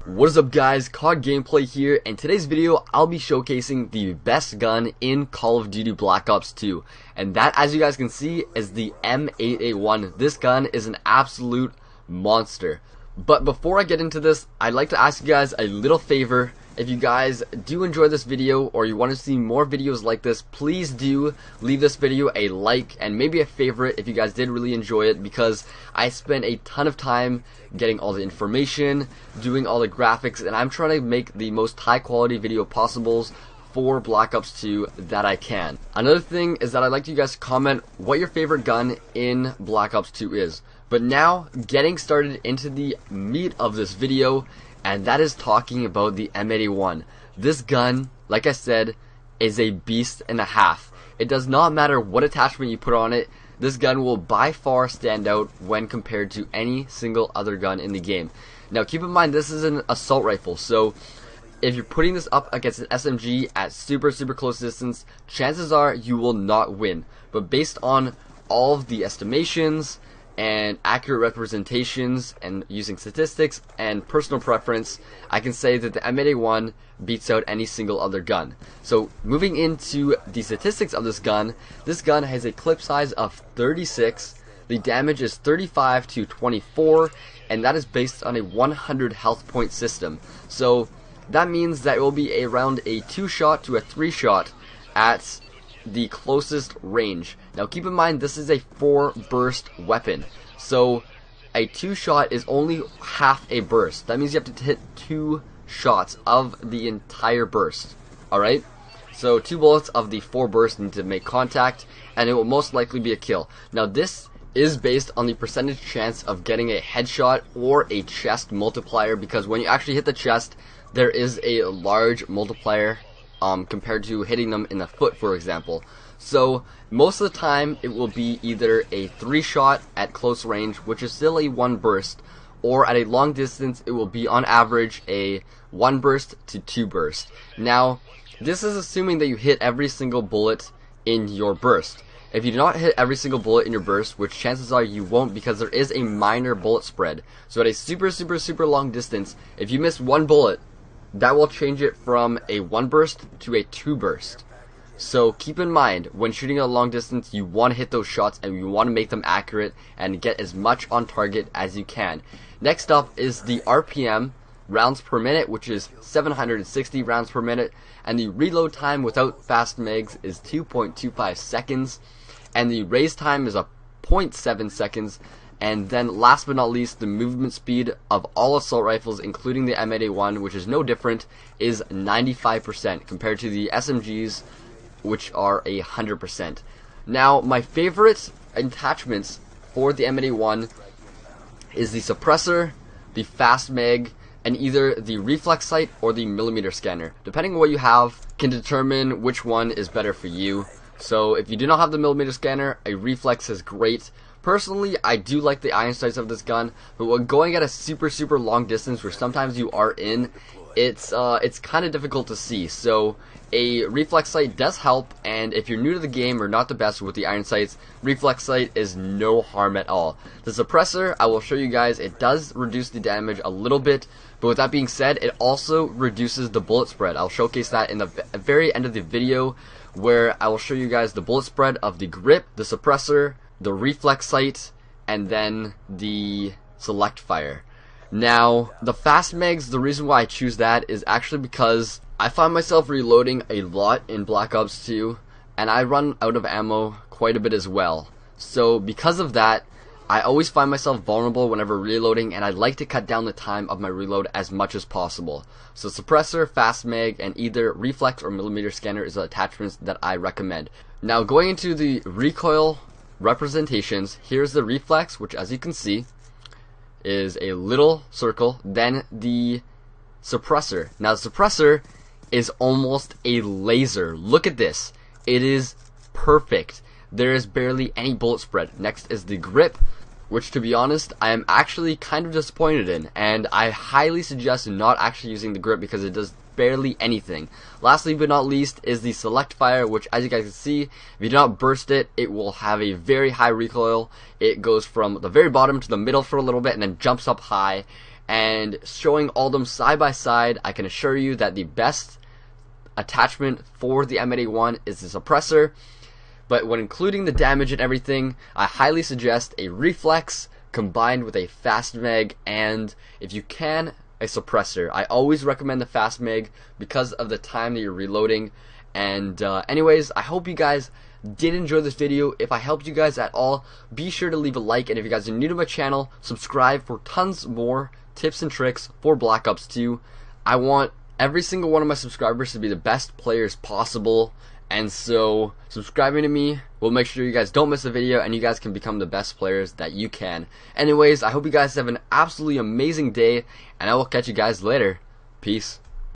What is up guys, COD Gameplay here, and today's video I'll be showcasing the best gun in Call of Duty Black Ops 2, and that, as you guys can see, is the M8A1. This gun is an absolute monster. But before I get into this, I'd like to ask you guys a little favor. If you guys do enjoy this video or you want to see more videos like this, please do leave this video a like and maybe a favorite if you guys did really enjoy it, because I spent a ton of time getting all the information, doing all the graphics, and I'm trying to make the most high quality video possible for Black Ops 2 that I can. Another thing is that I'd like you guys to comment what your favorite gun in Black Ops 2 is. But now, getting started into the meat of this video, and that is talking about the M8A1. This gun, like I said, is a beast and a half. It does not matter what attachment you put on it, this gun will by far stand out when compared to any single other gun in the game. Now keep in mind, this is an assault rifle, so if you're putting this up against an SMG at super close distance, chances are you will not win. But based on all of the estimations and accurate representations and using statistics and personal preference, I can say that the M8A1 beats out any single other gun. So moving into the statistics of this gun has a clip size of 36, the damage is 35 to 24, and that is based on a 100 health point system. So that means that it will be around a 2-shot to a 3-shot at the closest range. Now keep in mind, this is a 4-burst weapon, so a 2-shot is only half a burst. That means you have to hit 2 shots of the entire burst. Alright? So 2 bullets of the 4 burst need to make contact, and it will most likely be a kill. Now this is based on the percentage chance of getting a headshot or a chest multiplier, because when you actually hit the chest, there is a large multiplier compared to hitting them in the foot, for example. So most of the time it will be either a 3-shot at close range, which is still a 1 burst, or at a long distance it will be on average a 1 burst to 2 burst. Now this is assuming that you hit every single bullet in your burst. If you do not hit every single bullet in your burst, which chances are you won't, because there is a minor bullet spread, so at a super long distance, if you miss 1 bullet, that will change it from a 1 burst to a 2 burst. So keep in mind, when shooting at a long distance, you want to hit those shots and you want to make them accurate and get as much on target as you can. Next up is the RPM, rounds per minute, which is 760 rounds per minute, and the reload time without fast mags is 2.25 seconds, and the raise time is a 0.7 seconds. And then last but not least, the movement speed of all assault rifles, including the M8A1, which is no different, is 95% compared to the SMGs, which are 100%. Now, my favorite attachments for the M8A1 is the suppressor, the fast mag, and either the reflex sight or the millimeter scanner. Depending on what you have can determine which one is better for you. So if you do not have the millimeter scanner, a reflex is great. Personally, I do like the iron sights of this gun, but when going at a super long distance, where sometimes you are in, it's kind of difficult to see. So a reflex sight does help, and if you're new to the game or not the best with the iron sights, reflex sight is no harm at all. The suppressor, I will show you guys, it does reduce the damage a little bit, but with that being said, it also reduces the bullet spread. I'll showcase that in the very end of the video, where I will show you guys the bullet spread of the grip, the suppressor, the reflex sight, and then the select fire. Now, the fast mags, the reason why I choose that is actually because I find myself reloading a lot in Black Ops 2, and I run out of ammo quite a bit as well. So because of that, I always find myself vulnerable whenever reloading, and I like to cut down the time of my reload as much as possible. So suppressor, fast mag, and either reflex or millimeter scanner is the attachments that I recommend. Now going into the recoil representations, here's the reflex, which as you can see is a little circle, then the suppressor. Now the suppressor is almost a laser. Look at this, it is perfect. There is barely any bullet spread. Next is the grip, which to be honest I am actually kind of disappointed in, and I highly suggest not actually using the grip because it does barely anything. Lastly but not least is the select fire, which as you guys can see, if you do not burst it, it will have a very high recoil. It goes from the very bottom to the middle for a little bit and then jumps up high, and showing all of them side by side, I can assure you that the best attachment for the M8A1 is the suppressor. But when including the damage and everything, I highly suggest a reflex combined with a fast mag, and if you can, a suppressor. I always recommend the fast mag because of the time that you're reloading. And anyways, I hope you guys did enjoy this video. If I helped you guys at all, be sure to leave a like, and if you guys are new to my channel, subscribe for tons more tips and tricks for Black Ops 2. I want every single one of my subscribers to be the best players possible, and so subscribing to me will make sure you guys don't miss a video and you guys can become the best players that you can. Anyways, I hope you guys have an absolutely amazing day, and I will catch you guys later. Peace.